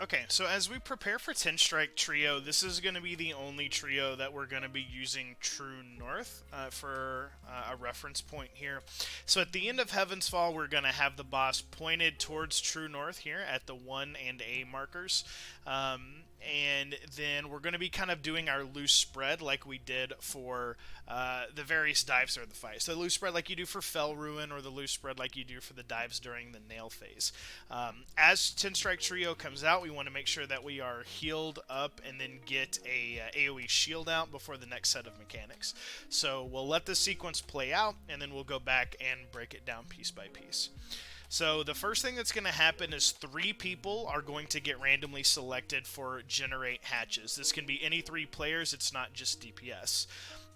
Okay, so as we prepare for Tenstrike Trio, this is going to be the only trio that we're going to be using True North for a reference point here. So at the end of Heaven's Fall, we're going to have the boss pointed towards True North here at the 1 and A markers. And then we're going to be kind of doing our loose spread like we did for the various dives of the fight. So the loose spread like you do for Fell Ruin, or the loose spread like you do for the dives during the nail phase. As Tenstrike Trio comes out, we want to make sure that we are healed up and then get a AoE shield out before the next set of mechanics. So we'll let this sequence play out, and then we'll go back and break it down piece by piece. So the first thing that's going to happen is 3 people are going to get randomly selected for generate hatches. This can be any 3 players, it's not just DPS.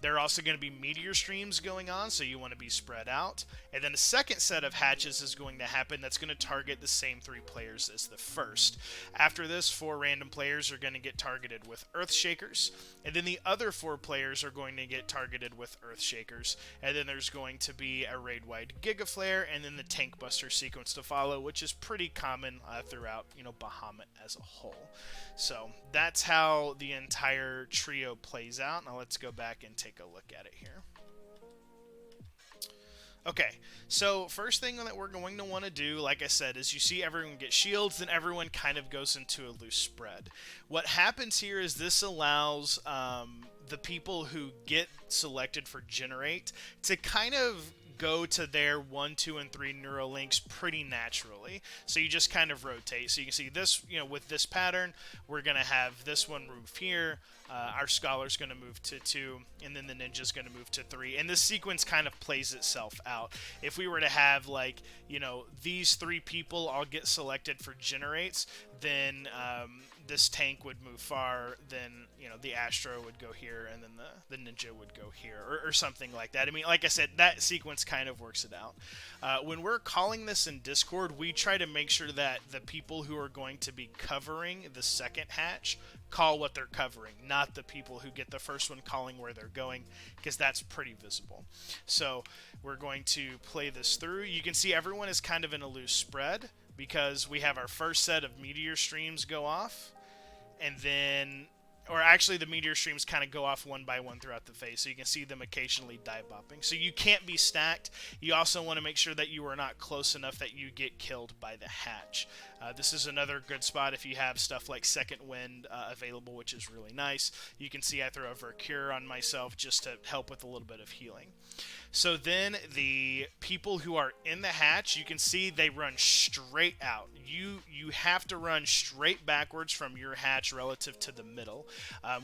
There are also going to be meteor streams going on, so you want to be spread out. And then the second set of hatches is going to happen that's going to target the same 3 players as the first. After this, 4 random players are going to get targeted with Earthshakers, and then the other 4 players are going to get targeted with Earthshakers. And then there's going to be a raid-wide Giga Flare, and then the Tank Buster sequence to follow, which is pretty common throughout, Bahamut as a whole. So that's how the entire trio plays out. Now let's go back and take a look at it here. Okay, so first thing that we're going to want to do, like I said, is you see everyone get shields, then everyone kind of goes into a loose spread. What happens here is this allows the people who get selected for generate to kind of go to their 1, 2, and 3 Neurolinks pretty naturally. So you just kind of rotate. So you can see this, with this pattern, we're going to have this one move here. Our Scholar's going to move to 2, and then the Ninja's going to move to 3. And this sequence kind of plays itself out. If we were to have, these 3 people all get selected for generates, then this tank would move far, then, the Astro would go here, and then the Ninja would go here, or something like that. I mean, like I said, that sequence kind of works it out. When we're calling this in Discord, we try to make sure that the people who are going to be covering the second hatch call what they're covering, not the people who get the first one calling where they're going, because that's pretty visible. So we're going to play this through. You can see everyone is kind of in a loose spread, because we have our first set of meteor streams go off, and then, or actually the meteor streams kind of go off one by one throughout the phase, so you can see them occasionally dive bopping. So you can't be stacked. You also want to make sure that you are not close enough that you get killed by the hatch. This is another good spot if you have stuff like Second Wind available, which is really nice. You can see I throw a Vercure on myself just to help with a little bit of healing. So then the people who are in the hatch, you can see they run straight out. You have to run straight backwards from your hatch relative to the middle.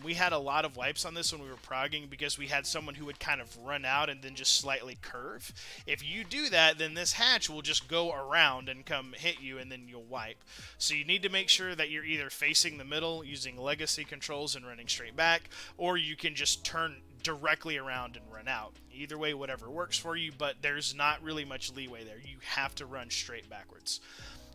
We had a lot of wipes on this when we were progging, because we had someone who would kind of run out and then just slightly curve. If you do that, then this hatch will just go around and come hit you, and then you'll wipe. So you need to make sure that you're either facing the middle using legacy controls and running straight back, or you can just turn directly around and run out. Either way, whatever works for you, but there's not really much leeway there. You have to run straight backwards.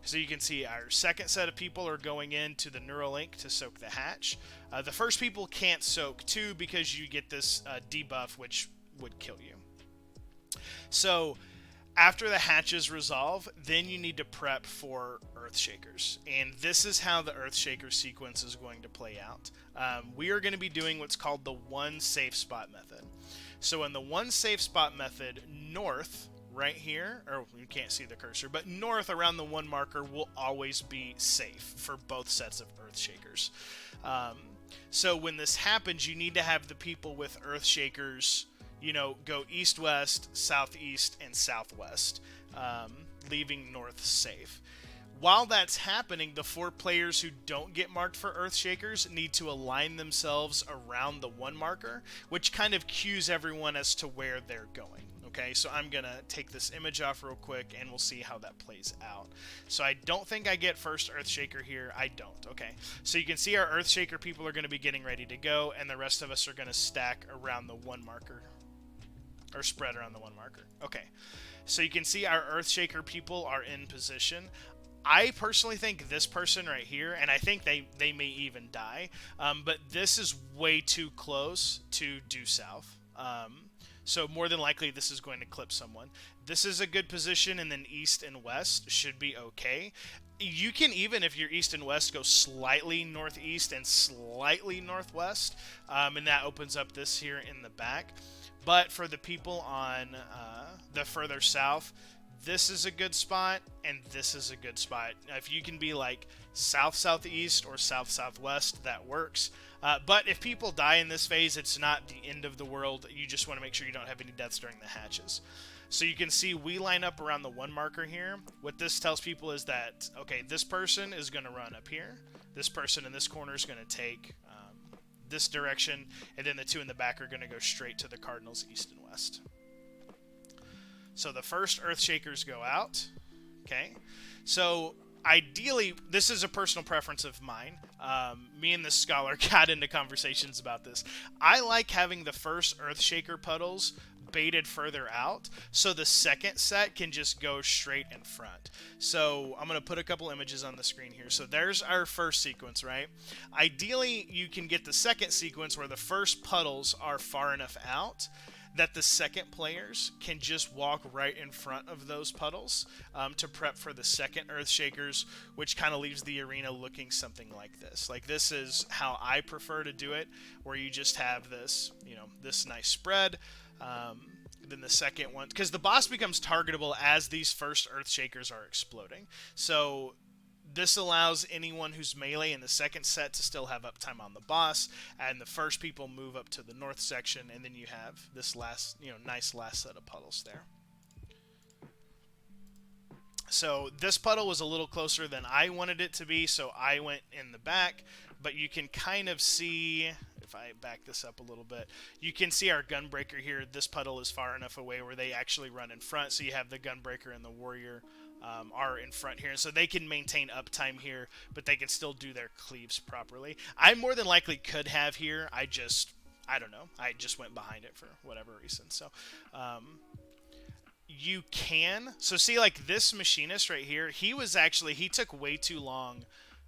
So you can see our second set of people are going into the Neuralink to soak the hatch. The first people can't soak too, because you get this debuff, which would kill you. So after the hatches resolve, then you need to prep for Earthshakers. And this is how the Earthshaker sequence is going to play out. We are going to be doing what's called the one safe spot method. So in the one safe spot method, north, right here, or you can't see the cursor, but north around the 1 marker will always be safe for both sets of Earthshakers. So when this happens, you need to have the people with Earthshakers go east-west, southeast, and southwest, leaving north safe. While that's happening, the 4 players who don't get marked for Earthshakers need to align themselves around the 1 marker, which kind of cues everyone as to where they're going. Okay, so I'm going to take this image off real quick, and we'll see how that plays out. So I don't think I get first Earthshaker here. I don't. Okay, so you can see our Earthshaker people are going to be getting ready to go, and the rest of us are going to stack around the 1 marker. Or spread around the 1 marker. Okay, so you can see our Earthshaker people are in position. I personally think this person right here, and I think they may even die, but this is way too close to due south. So more than likely this is going to clip someone. This is a good position, and then east and west should be okay. You can even, if you're east and west, go slightly northeast and slightly northwest, and that opens up this here in the back. But for the people on the further south, this is a good spot, and this is a good spot. If you can be like south-southeast or south-southwest, that works. But if people die in this phase, it's not the end of the world. You just want to make sure you don't have any deaths during the hatches. So you can see we line up around the 1 marker here. What this tells people is that, okay, this person is going to run up here. This person in this corner is going to take this direction. And then the 2 in the back are going to go straight to the Cardinals east and west. So the first Earthshakers go out. Okay. So ideally, this is a personal preference of mine. Me and this scholar got into conversations about this. I like having the first Earthshaker puddles baited further out, so the second set can just go straight in front. So I'm going to put a couple images on the screen here. So there's our first sequence, right? Ideally, you can get the second sequence where the first puddles are far enough out that the second players can just walk right in front of those puddles to prep for the second Earthshakers, which kind of leaves the arena looking something like this. Like, this is how I prefer to do it, where you just have this, you know, this nice spread. Then the second one, because the boss becomes targetable as these first Earthshakers are exploding. So this allows anyone who's melee in the second set to still have uptime on the boss, and the first people move up to the north section, and then you have this last, you know, nice last set of puddles there. So this puddle was a little closer than I wanted it to be, so I went in the back, but you can kind of see, if I back this up a little bit, you can see our Gunbreaker here. This puddle is far enough away where they actually run in front, so you have the Gunbreaker and the Warrior are in front here, so they can maintain uptime here, but they can still do their cleaves properly. I more than likely could have here, I don't know, I just went behind it for whatever reason. So you can, so see, like this machinist right here, he took way too long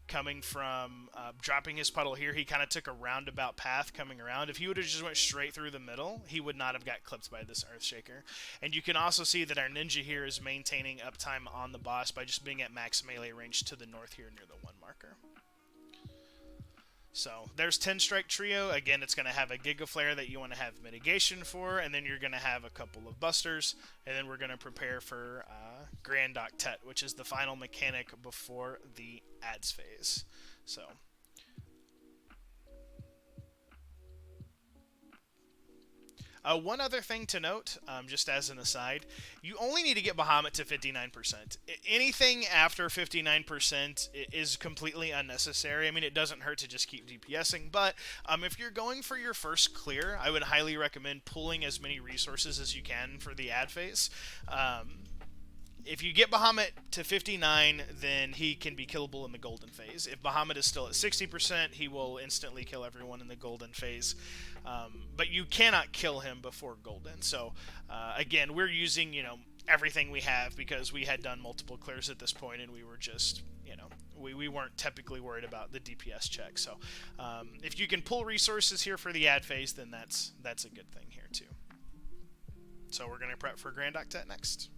coming from dropping his puddle here. He kind of took a roundabout path coming around. If he would have just went straight through the middle, he would not have got clipped by this Earthshaker. And you can also see that our ninja here is maintaining uptime on the boss by just being at max melee range to the north here near the 1 marker. So there's Tenstrike Trio. Again, it's going to have a Giga Flare that you want to have mitigation for, and then you're going to have a couple of busters, and then we're going to prepare for Grand Octet, which is the final mechanic before the ads phase. So one other thing to note, just as an aside, you only need to get Bahamut to 59%. Anything after 59% is completely unnecessary. I mean, it doesn't hurt to just keep DPSing, but if you're going for your first clear, I would highly recommend pulling as many resources as you can for the ad phase. If you get Bahamut to 59, then he can be killable in the golden phase. If Bahamut is still at 60%, he will instantly kill everyone in the golden phase. But you cannot kill him before golden. So, again, we're using, you know, everything we have because we had done multiple clears at this point, and we were just, you know, we weren't typically worried about the DPS check. So, if you can pull resources here for the ad phase, then that's a good thing here too. So we're going to prep for Grand Octet next.